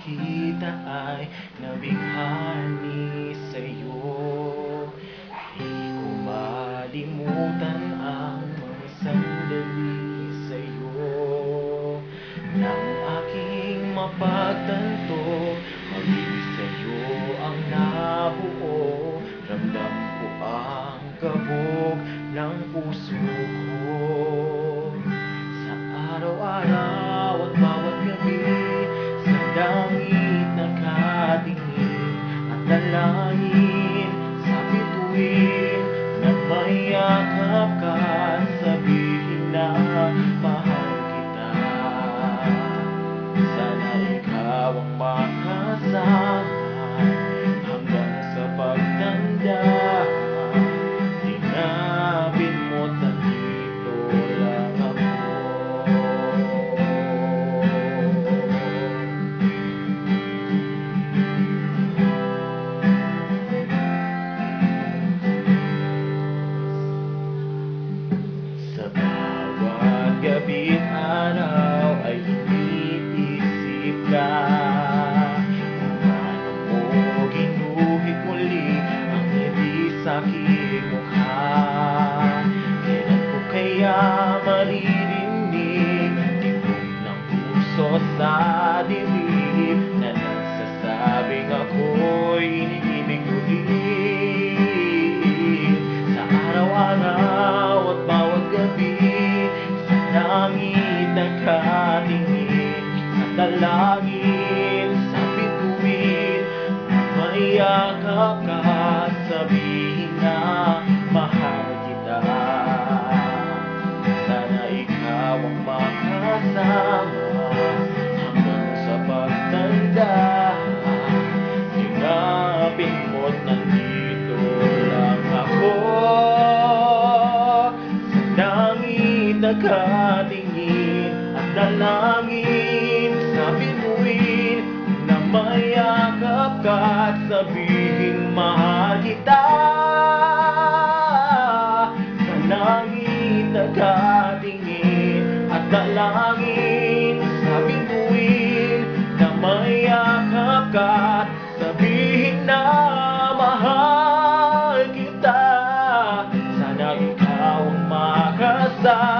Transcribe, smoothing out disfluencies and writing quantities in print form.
kita ay nabighani sa'yo. Di ko malimutan ang mga sandali sa'yo. Nang aking mapagtanto, pag-ibig sa'yo ang nabuo. Ramdam ko ang kabog ng puso ko. Sa araw-araw at bawat gabi, sa langit nakatingin at dalangin sa bituin na mayakap ka at sabihin na mahal kita. Sana ikaw ang makasama hanggang sa pagtanda. Tinapin mo't nandito lang ako. Sa bawat gabi't araw ay iniisip ka. Kung ano mo ginuhit muli ang hindi sakit mukha. Kailan ko kaya maririnig tibok ng puso sa dibdib na nagsasabing ako'y iniibig ulit. Sa araw-araw at bawat gabi, sa langit nakatingin at dalangin sa bituin na mayakap ka at sabihin na mahal kita. Sana ikaw ang makasama hanggang sa pagtanda. Tinapin mo't nandito lang ako. Sa langit nakatingin at dalangin sa bituin na mayakap ka at sabihin mahal kita. Sa langit nakatingin at dalangin sa bituin na mayakap ka at sabihin na mahal kita. Sana ikaw ang makasama